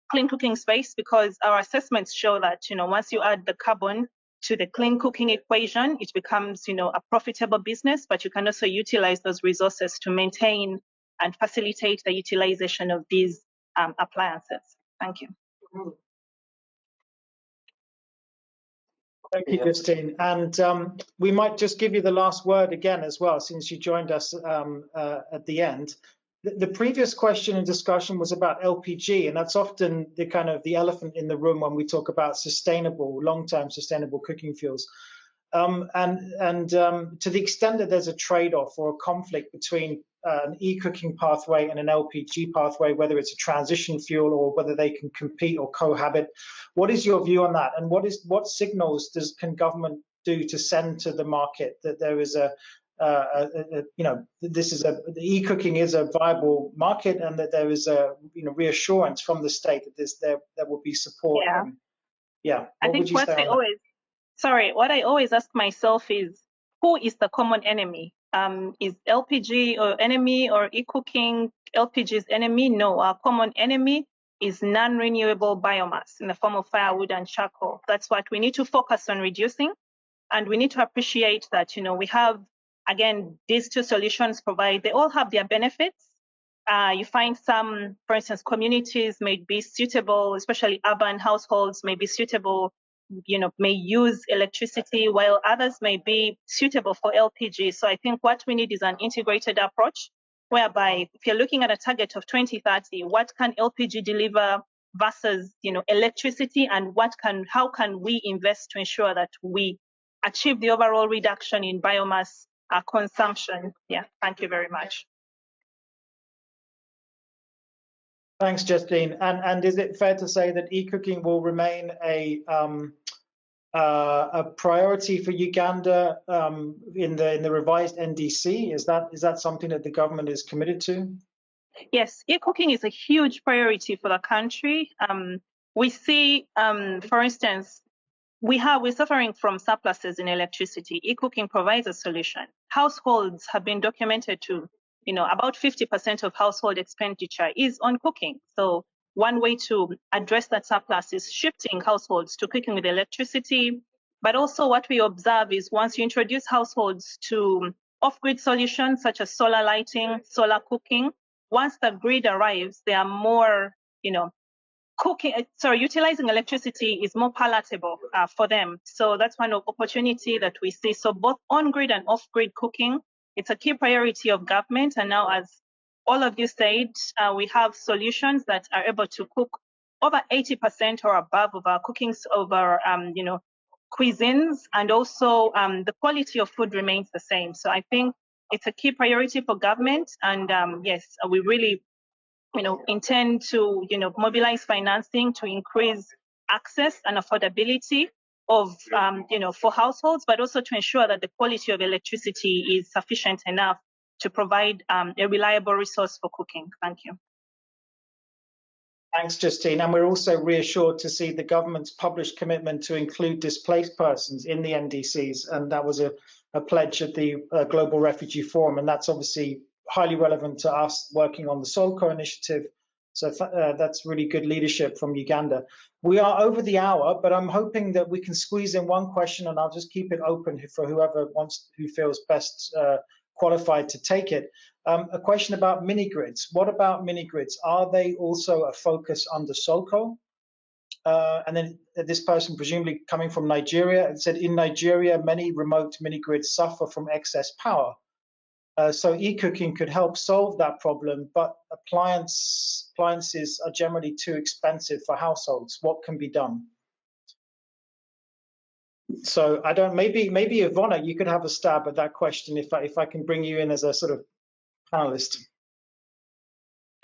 clean cooking space, because our assessments show that, once you add the carbon to the clean cooking equation, it becomes, a profitable business, but you can also utilize those resources to maintain and facilitate the utilization of these appliances. Thank you. Thank you, Justine. And we might just give you the last word again as well, since you joined us at the end. The previous question and discussion was about LPG, and that's often the elephant in the room when we talk about sustainable, long-term sustainable cooking fuels. To the extent that there's a trade-off or a conflict between an e-cooking pathway and an LPG pathway, whether it's a transition fuel or whether they can compete or cohabit, what is your view on that? And what signals can government do to send to the market that there is the e-cooking is a viable market, and that there is a reassurance from the state that there will be support? Yeah. I think what I always ask myself is, who is the common enemy? Is LPG or enemy, or e-cooking LPG's enemy? No, our common enemy is non-renewable biomass in the form of firewood and charcoal. That's what we need to focus on reducing. And we need to appreciate that, we have, again, these two solutions they all have their benefits. You find some, for instance, communities may be suitable, especially urban households may be suitable, may use electricity, while others may be suitable for LPG. So I think what we need is an integrated approach, whereby if you're looking at a target of 2030, what can LPG deliver versus, electricity, and how can we invest to ensure that we achieve the overall reduction in biomass consumption? Yeah, thank you very much. Thanks, Justine. And is it fair to say that e-cooking will remain a priority for Uganda in the revised NDC? Is that something that the government is committed to? Yes, e-cooking is a huge priority for the country. We see, for instance, we're suffering from surpluses in electricity. E-cooking provides a solution. Households have been documented to, about 50% of household expenditure is on cooking. So one way to address that surplus is shifting households to cooking with electricity. But also what we observe is, once you introduce households to off-grid solutions such as solar lighting, solar cooking, once the grid arrives, they are more, utilizing electricity is more palatable for them. So that's one opportunity that we see. So both on-grid and off-grid cooking, it's a key priority of government. And now, as all of you said, we have solutions that are able to cook over 80% or above of our cookings, of our, cuisines, and also the quality of food remains the same. So I think it's a key priority for government. And yes, we really intend to, mobilize financing to increase access and affordability of, for households, but also to ensure that the quality of electricity is sufficient enough to provide a reliable resource for cooking. Thank you. Thanks, Justine. And we're also reassured to see the government's published commitment to include displaced persons in the NDCs. And that was a pledge at the Global Refugee Forum. And that's obviously highly relevant to us working on the SOLCO initiative. So that's really good leadership from Uganda. We are over the hour, but I'm hoping that we can squeeze in one question, and I'll just keep it open for whoever who feels best qualified to take it. A question about mini-grids. What about mini-grids? Are they also a focus under SOLCO? And then this person, presumably coming from Nigeria, it said, in Nigeria, many remote mini-grids suffer from excess power. So e-cooking could help solve that problem, but appliances are generally too expensive for households. What can be done? So I don't. Maybe Iwona, you could have a stab at that question if I can bring you in as a sort of panelist.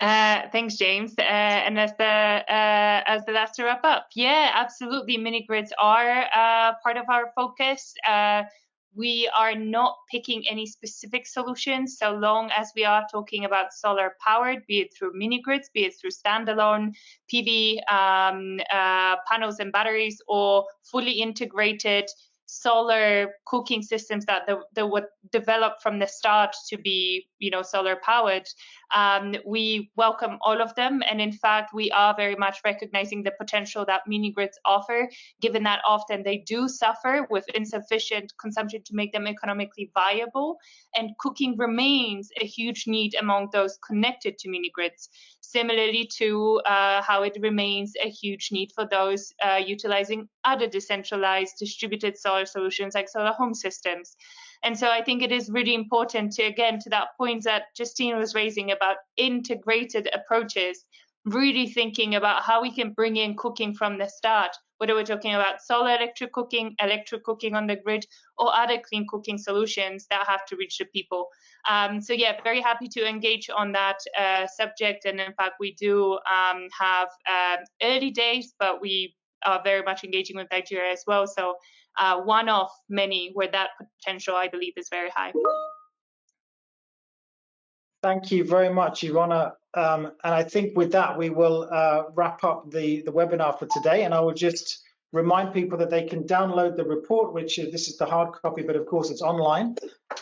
Thanks, James. And as the last to wrap up, yeah, absolutely, mini grids are part of our focus. We are not picking any specific solutions so long as we are talking about solar powered, be it through mini grids, be it through standalone PV panels and batteries, or fully integrated solar cooking systems that were developed from the start to be, solar powered. We welcome all of them, and in fact, we are very much recognizing the potential that mini grids offer, given that often they do suffer with insufficient consumption to make them economically viable, and cooking remains a huge need among those connected to mini grids, similarly to how it remains a huge need for those utilizing other decentralized distributed solar solutions like solar home systems. And so I think it is really important to, again, to that point that Justine was raising about integrated approaches, really thinking about how we can bring in cooking from the start, whether we're talking about solar electric cooking on the grid, or other clean cooking solutions that have to reach the people. So yeah, very happy to engage on that subject. And in fact, we do have early days, but we are very much engaging with Nigeria as well. So one of many where that potential, I believe, is very high. Thank you very much, Iwona. And I think with that, we will wrap up the webinar for today. And I will just remind people that they can download the report, which this is the hard copy, but of course it's online.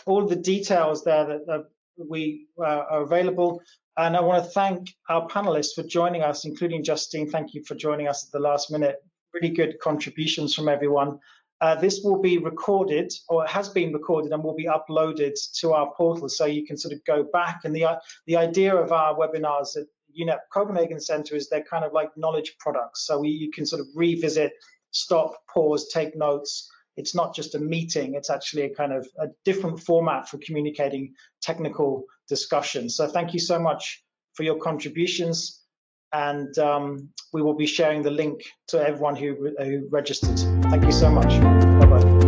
All the details there that we are available. And I want to thank our panelists for joining us, including Justine. Thank you for joining us at the last minute. Really good contributions from everyone. This will be recorded, or it has been recorded, and will be uploaded to our portal, so you can sort of go back. And the idea of our webinars at UNEP Copenhagen Center is they're kind of like knowledge products. So you can sort of revisit, stop, pause, take notes. It's not just a meeting, it's actually a kind of a different format for communicating technical discussions. So thank you so much for your contributions. And we will be sharing the link to everyone who registered. Thank you so much. Bye-bye.